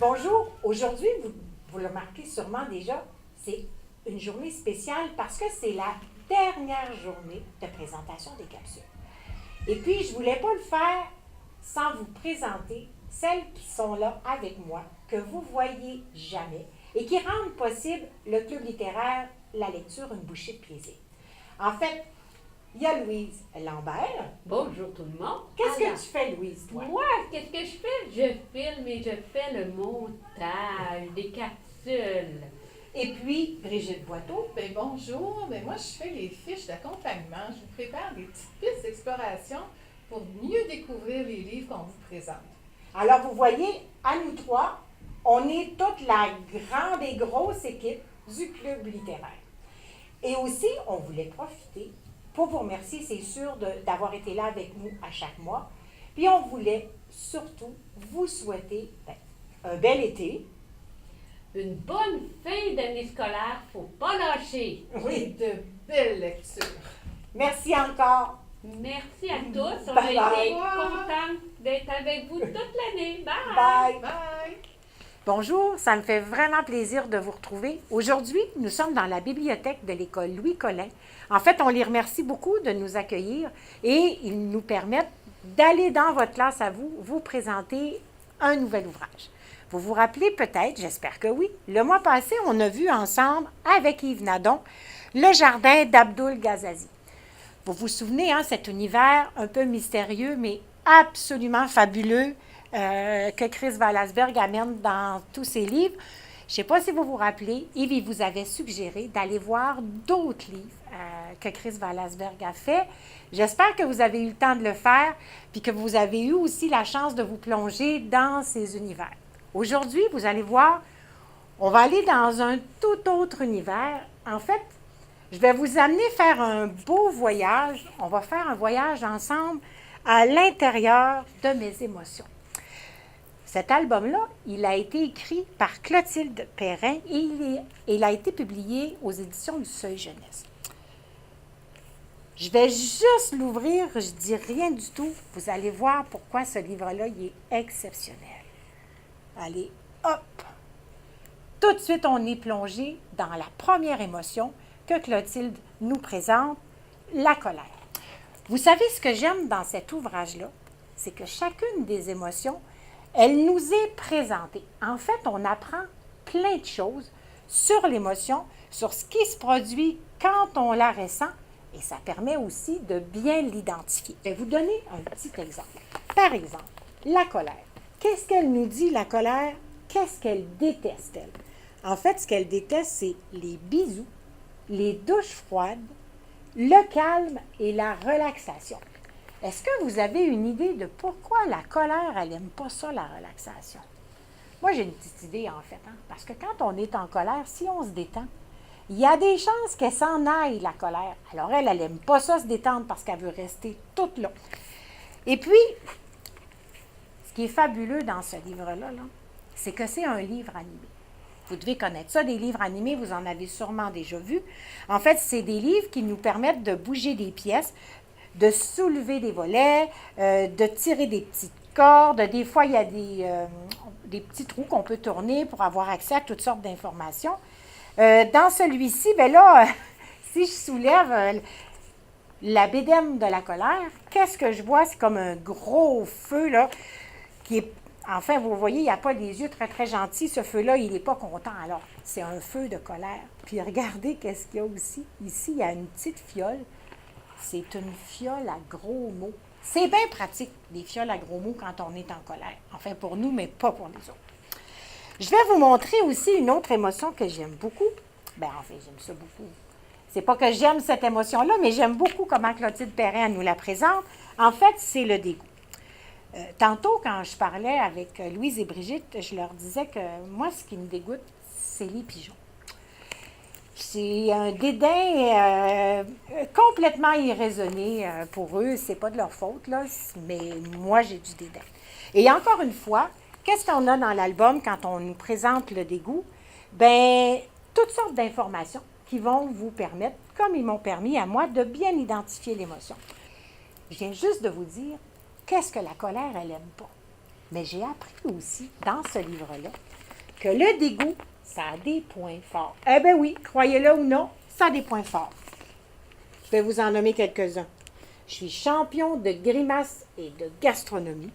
Bonjour, aujourd'hui, vous le remarquez sûrement déjà, c'est une journée spéciale parce que c'est la dernière journée de présentation des capsules. Et puis, je ne voulais pas le faire sans vous présenter celles qui sont là avec moi, que vous ne voyez jamais et qui rendent possible le club littéraire La lecture, une bouchée de plaisir. En fait, il y a Louise Lambert. Bonjour tout le monde. Qu'est-ce que tu fais, Louise, toi? Moi, qu'est-ce que je fais? Je filme et je fais le montage des capsules. Et puis, Brigitte Boiteau. Bien, bonjour. Bien, moi, je fais les fiches d'accompagnement. Je vous prépare des petites pistes d'exploration pour mieux découvrir les livres qu'on vous présente. Alors, vous voyez, à nous trois, on est toute la grande et grosse équipe du club littéraire. Et aussi, on voulait profiter pour vous remercier, c'est sûr, d'avoir été là avec nous à chaque mois. Puis, on voulait surtout vous souhaiter un bel été. Une bonne fin d'année scolaire, faut pas lâcher. Et de belles lectures. Merci encore. Merci à tous. On Bye a bye. été contents d'être avec vous toute l'année. Bye! Bye. Bye! Bonjour, ça me fait vraiment plaisir de vous retrouver. Aujourd'hui, nous sommes dans la bibliothèque de l'école Louis Collin. En fait, on les remercie beaucoup de nous accueillir et ils nous permettent d'aller dans votre classe à vous, vous présenter un nouvel ouvrage. Vous vous rappelez peut-être, j'espère que oui, le mois passé, on a vu ensemble, avec Yves Nadon, Le jardin d'Abdul Gazazi. Vous vous souvenez, cet univers un peu mystérieux, mais absolument fabuleux, que Chris Walasberg amène dans tous ses livres. Je ne sais pas si vous vous rappelez, Yves il vous avait suggéré d'aller voir d'autres livres que Chris Walasberg a fait. J'espère que vous avez eu le temps de le faire, puis que vous avez eu aussi la chance de vous plonger dans ces univers. Aujourd'hui, vous allez voir, on va aller dans un tout autre univers. En fait, je vais vous amener faire un beau voyage. On va faire un voyage ensemble à l'intérieur de mes émotions. Cet album-là, il a été écrit par Clotilde Perrin et il a été publié aux éditions du Seuil Jeunesse. Je vais juste l'ouvrir, je ne dis rien du tout. Vous allez voir pourquoi ce livre-là, il est exceptionnel. Allez, hop! Tout de suite, on est plongé dans la première émotion que Clotilde nous présente, la colère. Vous savez ce que j'aime dans cet ouvrage-là? C'est que chacune des émotions, elle nous est présentée. En fait, on apprend plein de choses sur l'émotion, sur ce qui se produit quand on la ressent, et ça permet aussi de bien l'identifier. Je vais vous donner un petit exemple. Par exemple, la colère. Qu'est-ce qu'elle nous dit, la colère? Qu'est-ce qu'elle déteste, elle? En fait, ce qu'elle déteste, c'est les bisous, les douches froides, le calme et la relaxation. Est-ce que vous avez une idée de pourquoi la colère, elle n'aime pas ça, la relaxation? Moi, j'ai une petite idée, en fait, parce que quand on est en colère, si on se détend, il y a des chances qu'elle s'en aille, la colère. Alors, elle n'aime pas ça, se détendre, parce qu'elle veut rester toute là. Et puis, ce qui est fabuleux dans ce livre-là, c'est que c'est un livre animé. Vous devez connaître ça, des livres animés, vous en avez sûrement déjà vu. En fait, c'est des livres qui nous permettent de bouger des pièces, de soulever des volets, de tirer des petites cordes. Des fois, il y a des petits trous qu'on peut tourner pour avoir accès à toutes sortes d'informations. Dans celui-ci, bien là, si je soulève la bédaine de la colère, qu'est-ce que je vois? C'est comme un gros feu, là, qui est... Enfin, vous voyez, il n'y a pas des yeux très, très gentils. Ce feu-là, il n'est pas content. Alors, c'est un feu de colère. Puis regardez qu'est-ce qu'il y a aussi. Ici, il y a une petite fiole. C'est une fiole à gros mots. C'est bien pratique, les fioles à gros mots, quand on est en colère. Enfin, pour nous, mais pas pour les autres. Je vais vous montrer aussi une autre émotion que j'aime beaucoup. Bien, en fait, j'aime ça beaucoup. C'est pas que j'aime cette émotion-là, mais j'aime beaucoup comment Clotilde Perrin nous la présente. En fait, c'est le dégoût. Tantôt, quand je parlais avec Louise et Brigitte, je leur disais que moi, ce qui me dégoûte, c'est les pigeons. C'est un dédain complètement irraisonné pour eux. C'est pas de leur faute, là, mais moi, j'ai du dédain. Et encore une fois, qu'est-ce qu'on a dans l'album quand on nous présente le dégoût? Bien, toutes sortes d'informations qui vont vous permettre, comme ils m'ont permis à moi, de bien identifier l'émotion. Je viens juste de vous dire qu'est-ce que la colère, elle n'aime pas. Mais j'ai appris aussi, dans ce livre-là, que le dégoût, ça a des points forts. Eh bien oui, croyez-le ou non, ça a des points forts. Je vais vous en nommer quelques-uns. Je suis champion de grimaces et de gastronomie.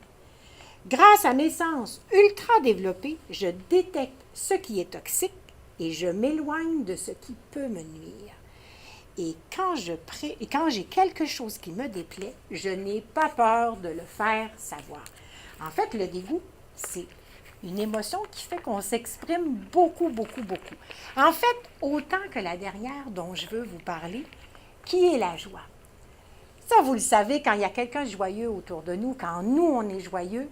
Grâce à mes sens ultra développés, je détecte ce qui est toxique et je m'éloigne de ce qui peut me nuire. Et quand j'ai quelque chose qui me déplaît, je n'ai pas peur de le faire savoir. En fait, le dégoût, c'est une émotion qui fait qu'on s'exprime beaucoup, beaucoup, beaucoup. En fait, autant que la dernière dont je veux vous parler, qui est la joie. Ça, vous le savez, quand il y a quelqu'un de joyeux autour de nous, quand nous, on est joyeux,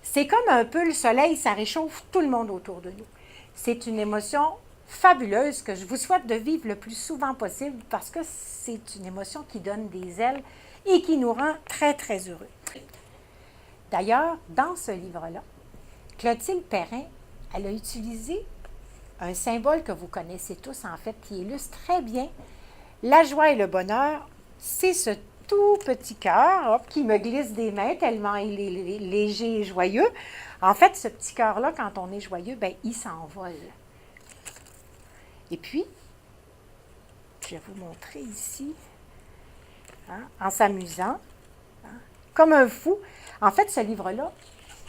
c'est comme un peu le soleil, ça réchauffe tout le monde autour de nous. C'est une émotion fabuleuse que je vous souhaite de vivre le plus souvent possible parce que c'est une émotion qui donne des ailes et qui nous rend très, très heureux. D'ailleurs, dans ce livre-là, Clotilde Perrin, elle a utilisé un symbole que vous connaissez tous, en fait, qui illustre très bien la joie et le bonheur. C'est ce tout petit cœur qui me glisse des mains tellement il est léger et joyeux. En fait, ce petit cœur-là, quand on est joyeux, bien, il s'envole. Et puis, je vais vous montrer ici, en s'amusant, comme un fou. En fait, ce livre-là,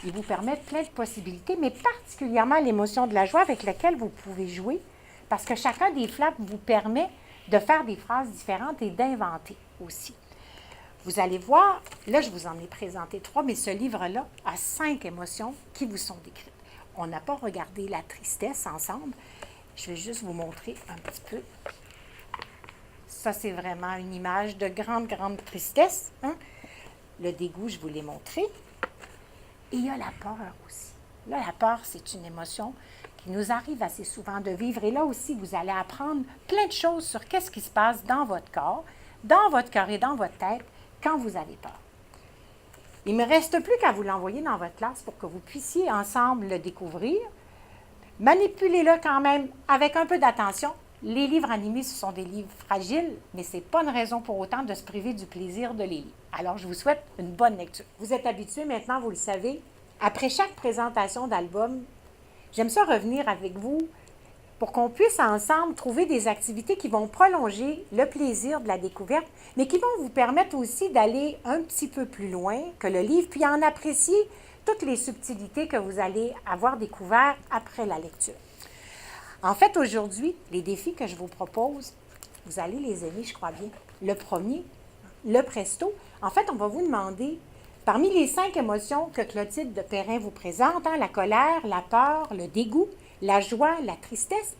il vous permet plein de possibilités, mais particulièrement l'émotion de la joie avec laquelle vous pouvez jouer, parce que chacun des flaps vous permet de faire des phrases différentes et d'inventer aussi. Vous allez voir, là, je vous en ai présenté 3, mais ce livre-là a 5 émotions qui vous sont décrites. On n'a pas regardé la tristesse ensemble. Je vais juste vous montrer un petit peu. Ça, c'est vraiment une image de grande, grande tristesse. Le dégoût, je vous l'ai montré. Et il y a la peur aussi. Là, la peur, c'est une émotion qui nous arrive assez souvent de vivre. Et là aussi, vous allez apprendre plein de choses sur qu'est-ce qui se passe dans votre corps, dans votre cœur et dans votre tête quand vous avez peur. Il ne me reste plus qu'à vous l'envoyer dans votre classe pour que vous puissiez ensemble le découvrir. Manipulez-le quand même avec un peu d'attention. Les livres animés, ce sont des livres fragiles, mais ce n'est pas une raison pour autant de se priver du plaisir de les lire. Alors, je vous souhaite une bonne lecture. Vous êtes habitués maintenant, vous le savez, après chaque présentation d'album, j'aime ça revenir avec vous pour qu'on puisse ensemble trouver des activités qui vont prolonger le plaisir de la découverte, mais qui vont vous permettre aussi d'aller un petit peu plus loin que le livre, puis en apprécier toutes les subtilités que vous allez avoir découvertes après la lecture. En fait, aujourd'hui, les défis que je vous propose, vous allez les aimer, je crois bien. Le premier, le presto. En fait, on va vous demander, parmi les 5 émotions que Clotilde Perrin vous présente, la colère, la peur, le dégoût, la joie, la tristesse,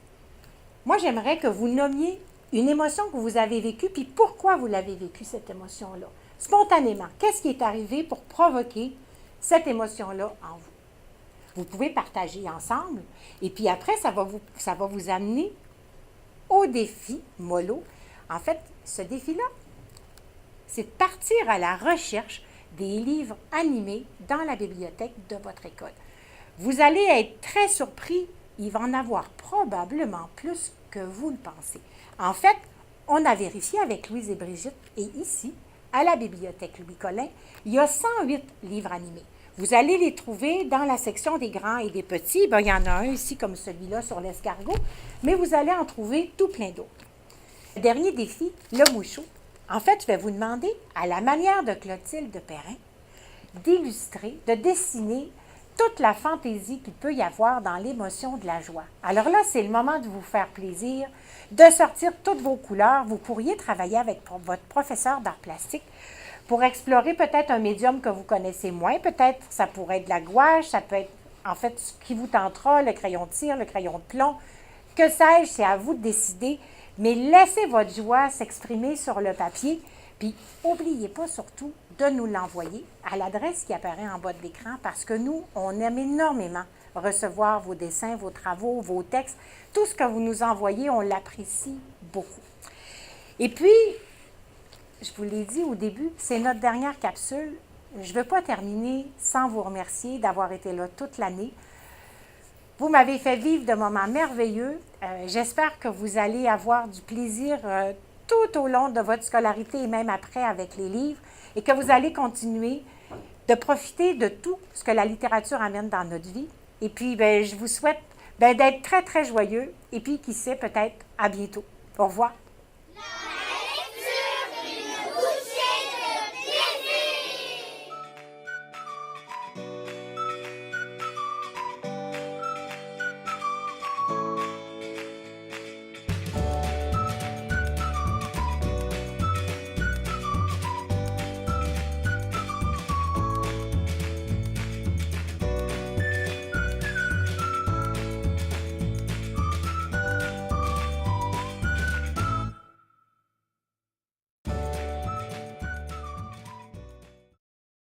moi, j'aimerais que vous nommiez une émotion que vous avez vécue, puis pourquoi vous l'avez vécue, cette émotion-là. Spontanément, qu'est-ce qui est arrivé pour provoquer cette émotion-là en vous? Vous pouvez partager ensemble, et puis après, ça va vous amener au défi mollo. En fait, ce défi-là, c'est de partir à la recherche des livres animés dans la bibliothèque de votre école. Vous allez être très surpris, il va en avoir probablement plus que vous le pensez. En fait, on a vérifié avec Louise et Brigitte, et ici, à la bibliothèque Louis Collin, il y a 108 livres animés. Vous allez les trouver dans la section des grands et des petits. Bien, il y en a un ici comme celui-là sur l'escargot, mais vous allez en trouver tout plein d'autres. Le dernier défi, le mouchot. En fait, je vais vous demander, à la manière de Clotilde Perrin, d'illustrer, de dessiner toute la fantaisie qu'il peut y avoir dans l'émotion de la joie. Alors là, c'est le moment de vous faire plaisir, de sortir toutes vos couleurs. Vous pourriez travailler avec votre professeur d'art plastique pour explorer peut-être un médium que vous connaissez moins. Peut-être ça pourrait être de la gouache, ça peut être en fait ce qui vous tentera, le crayon de cire, le crayon de plomb. Que sais-je, c'est à vous de décider. Mais laissez votre joie s'exprimer sur le papier. Puis, n'oubliez pas surtout de nous l'envoyer à l'adresse qui apparaît en bas de l'écran parce que nous, on aime énormément recevoir vos dessins, vos travaux, vos textes. Tout ce que vous nous envoyez, on l'apprécie beaucoup. Et puis, je vous l'ai dit au début, c'est notre dernière capsule. Je ne veux pas terminer sans vous remercier d'avoir été là toute l'année. Vous m'avez fait vivre de moments merveilleux. J'espère que vous allez avoir du plaisir tout au long de votre scolarité et même après avec les livres et que vous allez continuer de profiter de tout ce que la littérature amène dans notre vie. Et puis, ben, je vous souhaite d'être très, très joyeux. Et puis, qui sait, peut-être à bientôt. Au revoir.